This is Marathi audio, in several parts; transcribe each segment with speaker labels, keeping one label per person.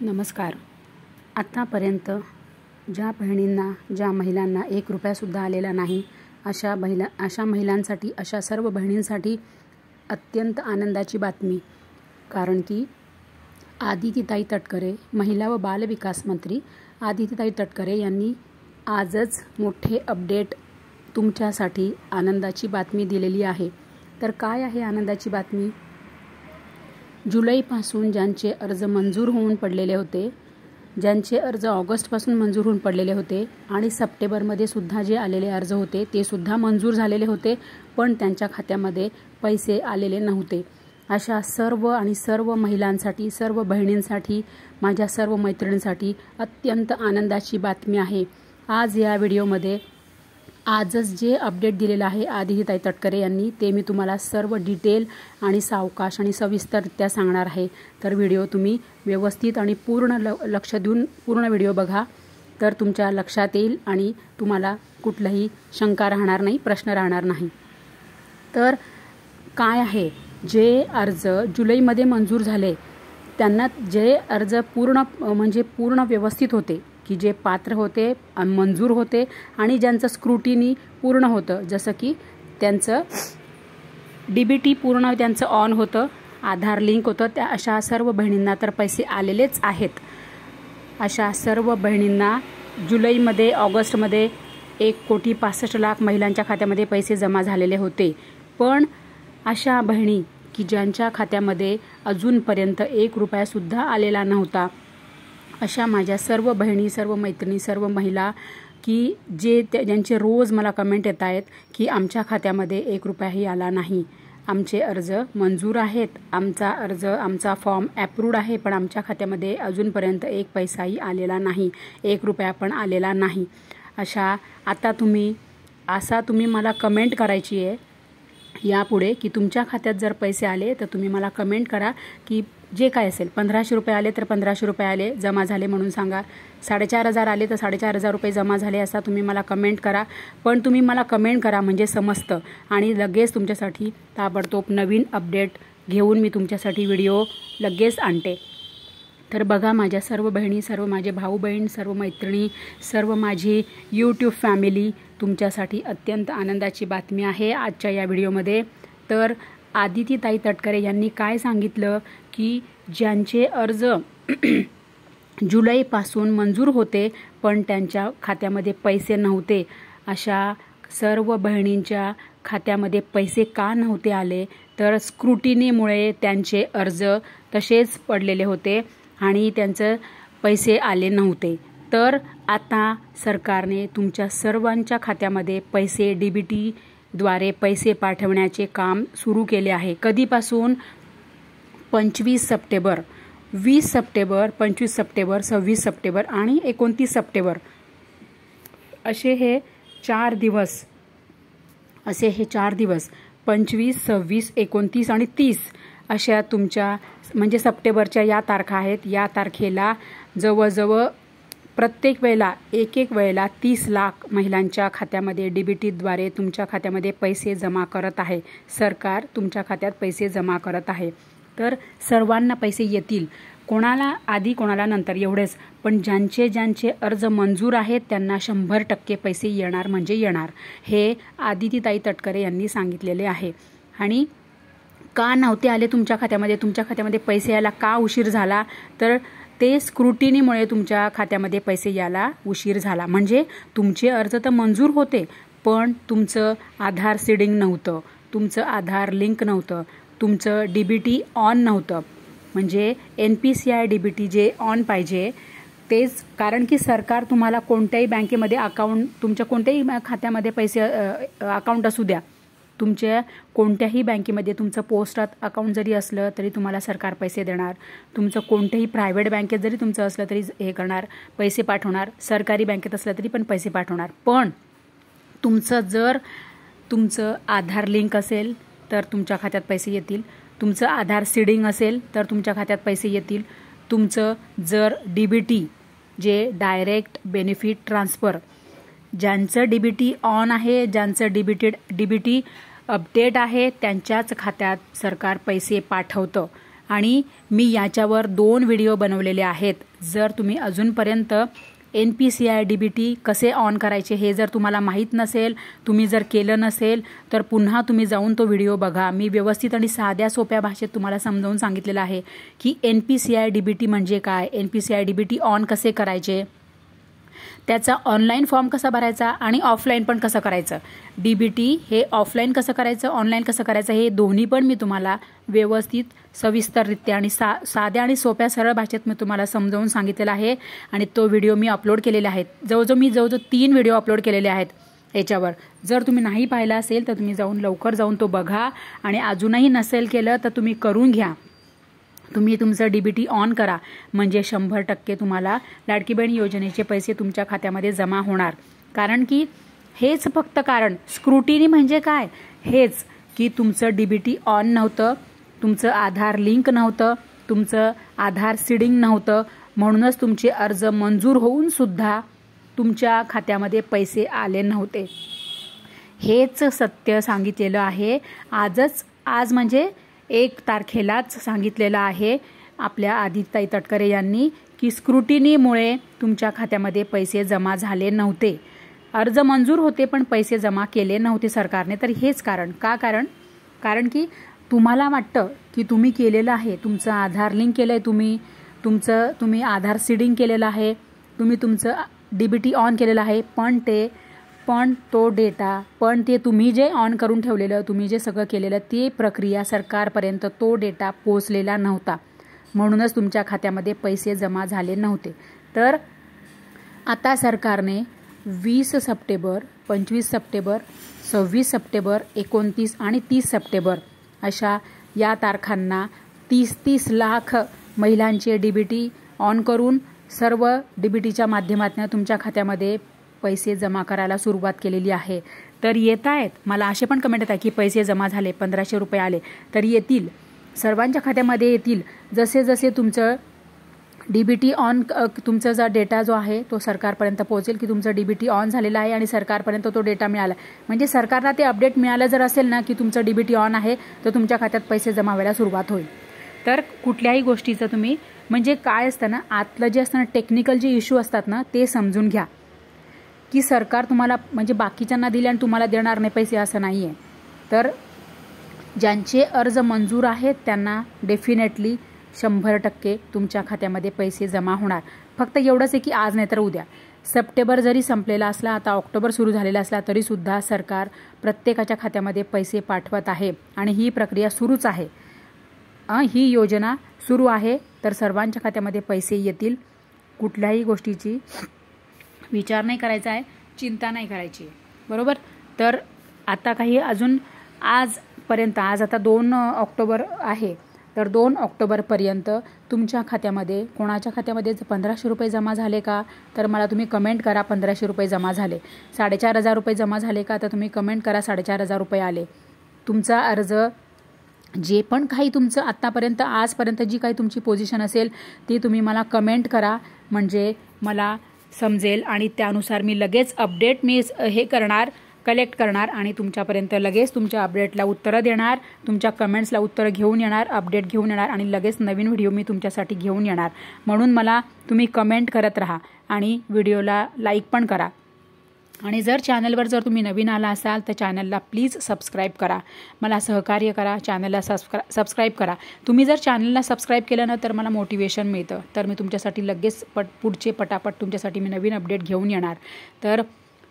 Speaker 1: नमस्कार. आतापर्यंत ज्या बहिणींना, ज्या महिलांना 1 रुपयासुद्धा आलेला नाही, अशा महिलांसाठी, अशा सर्व बहिणींसाठी अत्यंत आनंदाची बातमी. कारण की आदितीताई तटकरे, महिला व बालविकास मंत्री आदितीताई तटकरे यांनी आजच मोठे अपडेट तुमच्यासाठी आनंदाची बातमी दिलेली आहे. तर काय आहे आनंदाची बातमी? जुलैपासून ज्यांचे अर्ज मंजूर होऊन पडलेले होते, ज्यांचे अर्ज ऑगस्टपासून मंजूर होऊन पडलेले होते आणि सप्टेंबरमध्ये सुद्धा जे आलेले अर्ज होते ते सुद्धा मंजूर झालेले होते, पण त्यांच्या खात्यामध्ये पैसे आलेले नव्हते. अशा सर्व महिलांसाठी, सर्व बहिणींसाठी, माझ्या सर्व मैत्रिणींसाठी अत्यंत आनंदाची बातमी आहे. आज या व्हिडिओमध्ये आजच जे अपडेट दिलेलं आहे आदितीताई तटकरे यांनी, ते मी तुम्हाला सर्व डिटेल आणि सावकाश आणि सविस्तररित्या सांगणार आहे. तर व्हिडिओ तुम्ही व्यवस्थित आणि पूर्ण लक्ष देऊन पूर्ण व्हिडिओ बघा, तर तुमच्या लक्षात येईल आणि तुम्हाला कुठलाही शंका राहणार नाही, प्रश्न राहणार नाही. तर काय आहे, जे अर्ज जुलैमध्ये मंजूर झाले त्यांना जे अर्ज पूर्ण व्यवस्थित होते, की जे पात्र होते, मंजूर होते आणि ज्यांचं स्क्रुटिनी पूर्ण होतं, जसं की त्यांचं DBT पूर्ण त्यांचं ऑन होतं, आधार लिंक होतं, त्या अशा सर्व बहिणींना तर पैसे आलेलेच आहेत. अशा सर्व बहिणींना जुलैमध्ये, ऑगस्टमध्ये 1,65,00,000 महिलांच्या खात्यामध्ये पैसे जमा झालेले होते. पण अशा बहिणी की ज्यांच्या खात्यामध्ये अजूनपर्यंत 1 रुपयासुद्धा आलेला नव्हता, अशा माझ्या सर्व बहिणी, सर्व मैत्रिणी, सर्व महिला की ज्यांचे रोज मला कमेंट येत आहेत की आमच्या खात्यामध्ये 1 रुपयाही आला नाही, आमचे अर्ज मंजूर आहेत, आमचा फॉर्म ॲप्रूव्ड आहे, पण आमच्या खात्यामध्ये अजूनपर्यंत 1 पैसाही आलेला नाही, 1 रुपया पण आलेला नाही. आता तुम्ही मला कमेंट करायची आहे यापुढे की तुमच्या खात्यात जर पैसे आले तर तुम्ही मला कमेंट करा की जे काय असेल, 1,500 रुपये आले तर 1,500 रुपये आले जमा झाले म्हणून सांगा, 4,500 आले तर 4,500 रुपये जमा झाले असा तुम्ही मला कमेंट करा. पण तुम्ही मला कमेंट करा म्हणजे समजतं आणि लगेच तुमच्यासाठी ताबडतोब नवीन अपडेट घेऊन मी तुमच्यासाठी व्हिडिओ लगेच आणते. तर बघा माझ्या सर्व बहिणी, सर्व माझे भाऊ बहीण, सर्व मैत्रिणी, सर्व माझी यूट्यूब फॅमिली, तुमच्यासाठी अत्यंत आनंदाची बातमी आहे आजच्या या व्हिडिओमध्ये. तर आदितीताई तटकरे यांनी काय सांगितलं की ज्यांचे अर्ज जुलैपासून मंजूर होते पण त्यांच्या खात्यामध्ये पैसे नव्हते, अशा सर्व बहिणींच्या खात्यामध्ये पैसे का नव्हते आले, तर स्क्रुटिनीमुळे त्यांचे अर्ज तसेच पडलेले होते आणि त्यांचे पैसे आले नव्हते. तर आता सरकारने तुमच्या सर्वांच्या खात्यामध्ये पैसे DBT द्वारे पैसे पाठवण्याचे काम सुरू केले आहे. कधीपासून? 25 सप्टेंबर, 20 सप्टेंबर, 25 सप्टेंबर, 26 सप्टेंबर आणि 29 सप्टेंबर असे हे 4 दिवस 25, 26, 29 आणि 30 अशा तुमच्या म्हणजे सप्टेंबरच्या या तारखा आहेत. या तारखेला जवळजवळ प्रत्येक वेळेला एक वेळेला 30 लाख महिलांच्या खात्यामध्ये DBTद्वारे तुमच्या खात्यामध्ये पैसे जमा करत आहे. सरकार तुमच्या खात्यात पैसे जमा करत आहे. तर सर्वांना पैसे येतील, कोणाला आधी कोणाला नंतर एवढेच, पण ज्यांचे अर्ज मंजूर आहेत त्यांना 100% पैसे येणार म्हणजे येणार, हे आदितीताई तटकरे यांनी सांगितलेले आहे. आणि का नव्हते आले तुमच्या खात्यामध्ये पैसे यायला का उशीर झाला, तर ते स्क्रुटिनीमुळे तुमच्या खात्यामध्ये पैसे यायला उशीर झाला. म्हणजे तुमचे अर्ज तर मंजूर होते पण तुमचं आधार सीडिंग नव्हतं, तुमचं आधार लिंक नव्हतं, तुमचं DBT ऑन नव्हतं. म्हणजे NPCI DBT जे ऑन पाहिजे तेच, कारण की सरकार तुम्हाला कोणत्याही बँकेमध्ये तुमच्या कोणत्याही खात्यामध्ये पैसे अकाउंट असू द्या, तुमच्या कोणत्याही बँकेमध्ये तुमचं पोस्ट अकाउंट जरी असलं तरी तुम्हाला सरकार पैसे देणार. तुमचं कोणत्याही प्रायव्हेट बँकेत जरी तुमचं असलं तरी हे करणार, पैसे पाठवणार. सरकारी बँकेत असलं तरी पण पैसे पाठवणार. पण तुमचं आधार लिंक असेल तर तुमच्या खात्यात पैसे येतील, तुमचं आधार सीडिंग असेल तर तुमच्या खात्यात पैसे येतील, तुमचं जर DBT जे डायरेक्ट बेनिफिट ट्रान्सफर, ज्यांचं DBT ऑन आहे, ज्यांचं DBT अपडेट आहे, त्यांच्याच खात्यात सरकार पैसे पाठवतं. आणि मी याच्यावर 2 व्हिडिओ बनवलेले आहेत. जर तुम्ही अजूनपर्यंत NPCI DBT कसे ऑन करायचे हे जर तुम्हाला माहीत नसेल, तुम्ही जर केलं नसेल, तर पुन्हा तुम्ही जाऊन तो व्हिडिओ बघा. मी व्यवस्थित आणि साध्या सोप्या भाषेत तुम्हाला समजावून सांगितलेलं आहे की NPCI DBT म्हणजे काय, NPCI DBT ऑन कसे करायचे, त्याचा ऑनलाईन फॉर्म कसा भरायचा आणि ऑफलाईन पण कसं करायचं. DBT हे ऑफलाईन कसं करायचं, ऑनलाईन कसं करायचं, हे दोन्ही पण मी तुम्हाला व्यवस्थित सविस्तररित्या आणि साध्या आणि सोप्या सरळ भाषेत मी तुम्हाला समजावून सांगितलेला आहे. आणि तो व्हिडिओ मी अपलोड केलेला आहे. जवळजवळ 3 व्हिडिओ अपलोड केलेले आहेत याच्यावर. जर तुम्ही नाही पाहिला असेल तर तुम्ही लवकर जाऊन तो बघा. आणि अजूनही नसेल केलं तर तुम्ही करून घ्या. तुम्ही तुमचं DBT ऑन करा, म्हणजे 100% तुम्हाला लाडकी बहीण योजनेचे पैसे तुमच्या खात्यामध्ये जमा होणार. कारण की हेच फक्त कारण, स्क्रुटिनी म्हणजे काय, हेच की तुमचं DBT ऑन नव्हतं, तुमचं आधार लिंक नव्हतं, तुमचं आधार सीडिंग नव्हतं, म्हणूनच तुमचे अर्ज मंजूर होऊन सुद्धा तुमच्या खात्यामध्ये पैसे आले नव्हते. हेच सत्य सांगितलेलं आहे. आज म्हणजे 1 तारखेलाच सांगितलेलं आहे आपल्या आदिताई तटकरे यांनी की स्क्रुटिनीमुळे तुमच्या खात्यामध्ये पैसे जमा झाले नव्हते. अर्ज मंजूर होते पण पैसे जमा केले नव्हते सरकारने. तर हेच कारण. का कारण की तुम्हाला वाटतं की तुम्ही केलेलं आहे, तुमचं आधार लिंक केलं आहे, तुम्ही आधार सीडिंग केलेलं आहे, तुम्ही तुमचं DBT ऑन केलेलं आहे, पण तो डेटा, पण ते तुम्ही जे ऑन करून ठेवलेलं, तुम्ही जे सगळं केलेलं, ते प्रक्रिया सरकारपर्यंत तो डेटा पोहोचलेला नव्हता. म्हणूनच तुमच्या खात्यामध्ये पैसे जमा झाले नव्हते. तर आता सरकारने 20 सप्टेंबर, 25 सप्टेंबर, 26 सप्टेंबर, 29 आणि 30 सप्टेंबर अशा या तारखांना 30 लाख महिलांचे DBT ऑन करून सर्व DBTच्या माध्यमातून तुमच्या खात्यामध्ये पैसे जमा करायला सुरुवात केलेली आहे. तर येत आहेत, मला असे पण कमेंट येतात की पैसे जमा झाले, 1500 रुपये आले. तर येतील, सर्वांच्या खात्यामध्ये येतील. जसे जसे तुमचं DBT ऑन, तुमचा जो डेटा जो आहे तो सरकारपर्यंत पोहोचेल की तुमचं DBT ऑन झालेला आहे आणि सरकारपर्यंत तो डेटा मिळाला, म्हणजे सरकारला ते अपडेट मिळालं जर असेल ना की तुमचं DBT ऑन आहे, तर तुमच्या खात्यात पैसे जमा व्हायला सुरुवात होईल. तर कुठल्याही गोष्टीचं तुम्ही, म्हणजे काय असतं ना, आतलं जे असतं ना, टेक्निकल जे इश्यू असतात ना, ते समजून घ्या की सरकार तुम्हाला, म्हणजे बाकीच्यांना दिले आणि तुम्हाला देणार नाही पैसे, असं नाही आहे. तर ज्यांचे अर्ज मंजूर आहेत त्यांना डेफिनेटली 100% तुमच्या खात्यामध्ये पैसे जमा होणार. फक्त एवढंच आहे की आज नाही तर उद्या. सप्टेंबर जरी संपलेला असला, आता ऑक्टोबर सुरू झालेला असला, तरीसुद्धा सरकार प्रत्येकाच्या खात्यामध्ये पैसे पाठवत आहे आणि ही प्रक्रिया सुरूच आहे. ही योजना सुरू आहे. तर सर्वांच्या खात्यामध्ये पैसे येतील. कुठल्याही गोष्टीची विचार नाही करायचा आहे, चिंता नाही करायची, बरोबर. तर आता काही अजून आजपर्यंत, आज आता 2 ऑक्टोबर आहे, तर 2 ऑक्टोबरपर्यंत तुमच्या खात्यामध्ये, कोणाच्या खात्यामध्ये 1500 रुपये जमा झाले का, तर मला तुम्ही कमेंट करा 1500 रुपये जमा झाले. 4500 रुपये जमा झाले का, तर तुम्ही कमेंट करा 4500 रुपये आले. तुमचा अर्ज, जे पण काही तुमचं आत्तापर्यंत, आजपर्यंत जी काही तुमची पोझिशन असेल ती तुम्ही मला कमेंट करा, म्हणजे मला समजेल आणि त्यानुसार मी लगेच अपडेट कलेक्ट करणार आणि तुमच्यापर्यंत लगेच तुमच्या अपडेटला उत्तरं देणार, तुमच्या कमेंट्सला उत्तरं घेऊन येणार, अपडेट घेऊन येणार आणि लगेच नवीन व्हिडिओ मी तुमच्यासाठी घेऊन येणार. म्हणून मला तुम्ही कमेंट करत राहा आणि व्हिडिओला लाईक पण करा. आणि जर चॅनलवर जर तुम्ही नवीन आला असाल तर चॅनलला प्लीज सबस्क्राईब करा, मला सहकार्य करा, चॅनलला सबस्क्राईब करा. तुम्ही जर चॅनलला सबस्क्राईब केलं ना तर मला मोटिवेशन मिळतं, तर मी तुमच्यासाठी लगेच पुढचे पटापट तुमच्यासाठी मी नवीन अपडेट घेऊन येणार. तर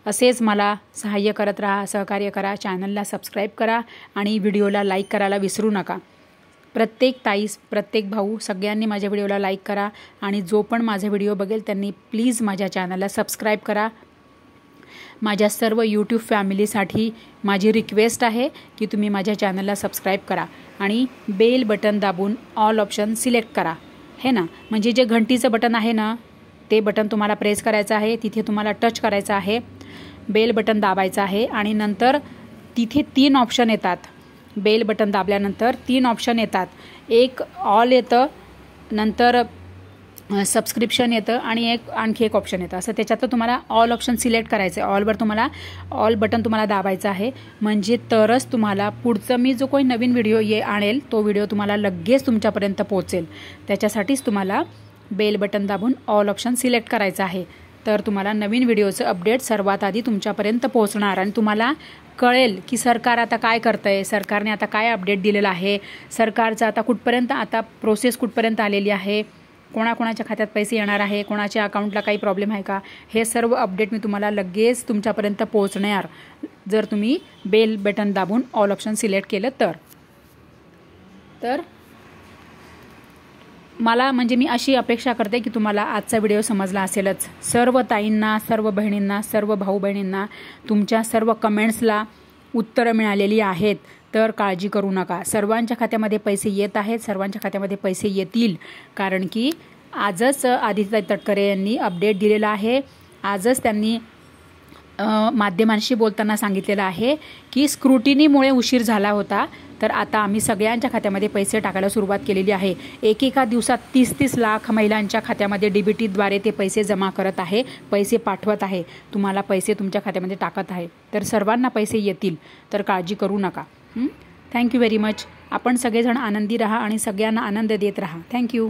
Speaker 1: असेच मला सहाय्य करत राहा, सहकार्य करा, चॅनलला सबस्क्राईब करा आणि व्हिडिओला लाईक करायला विसरू नका. प्रत्येक ताईस, प्रत्येक भाऊ, सगळ्यांनी माझ्या व्हिडिओला लाईक करा आणि जो पण माझा व्हिडिओ बघेल त्यांनी प्लीज माझ्या चॅनलला सबस्क्राईब करा. माझ्या सर्व यूट्यूब फॅमिलीसाठी माझी रिक्वेस्ट आहे की तुम्ही माझ्या चॅनलला सबस्क्राईब करा आणि बेल बटन दाबून ऑल ऑप्शन सिलेक्ट करा, हे ना, म्हणजे जे घंटीचं बटन आहे ना ते बटन तुम्हाला प्रेस करायचं आहे, तिथे तुम्हाला टच करायचं आहे, बेल बटन दाबायचं आहे आणि नंतर तिथे 3 ऑप्शन येतात. बेल बटन दाबल्यानंतर 3 ऑप्शन येतात. एक ऑल येतं, नंतर सबस्क्रिप्शन येतं आणि आणखी एक ऑप्शन येतं. असं त्याच्यातलं तुम्हाला ऑल ऑप्शन सिलेक्ट करायचं आहे. ऑलवर तुम्हाला ऑल बटन तुम्हाला दाबायचं आहे. म्हणजे तरच तुम्हाला पुढचं मी जो कोणी नवीन व्हिडिओ आणेल तो व्हिडिओ तुम्हाला लगेच तुमच्यापर्यंत पोहोचेल. त्याच्यासाठीच तुम्हाला बेल बटन दाबून ऑल ऑप्शन सिलेक्ट करायचं आहे. तर तुम्हाला नवीन व्हिडिओचं अपडेट सर्वात आधी तुमच्यापर्यंत पोहोचणार आणि तुम्हाला कळेल की सरकार आता काय करतं आहे, सरकारने आता काय अपडेट दिलेलं आहे, सरकारचं आता कुठपर्यंत आता प्रोसेस कुठपर्यंत आलेली आहे, कोणाकोणाच्या खात्यात पैसे येणार आहे, कोणाच्या अकाउंटला काही प्रॉब्लेम आहे का, हे सर्व अपडेट मी तुम्हाला लगेच तुमच्यापर्यंत पोहोचणार जर तुम्ही बेल बटन दाबून ऑल ऑप्शन सिलेक्ट केलं तर मला म्हणजे मी अशी अपेक्षा करते की तुम्हाला आजचा व्हिडिओ समजला असेलच. सर्व ताईंना, सर्व बहिणींना, सर्व भाऊ बहिणींना तुमच्या सर्व कमेंट्सला उत्तरं मिळालेली आहेत. तर काळजी करू नका. सर्वांच्या खात्यामध्ये पैसे येत आहेत, सर्वांच्या खात्यामध्ये पैसे येतील. कारण की आजच आदित्यताई तटकरे यांनी अपडेट दिलेला आहे. आजच त्यांनी माध्यमांशी बोलताना सांगितलेलं आहे की स्क्रुटिनीमुळे उशीर झाला होता. तर आता आम्ही सगळ्यांच्या खात्यामध्ये पैसे टाकायला सुरुवात केलेली आहे. एकेका दिवसात 30-30 लाख महिलांच्या खात्यामध्ये DBTद्वारे ते पैसे जमा करत आहे, पैसे पाठवत आहे, तुम्हाला पैसे तुमच्या खात्यामध्ये टाकत आहे. तर सर्वांना पैसे येतील. तर काळजी करू नका. Thank you very much. आपण सगळेजण आनंदी राहा आणि सगळ्यांना आनंद देत राहा. थँक्यू.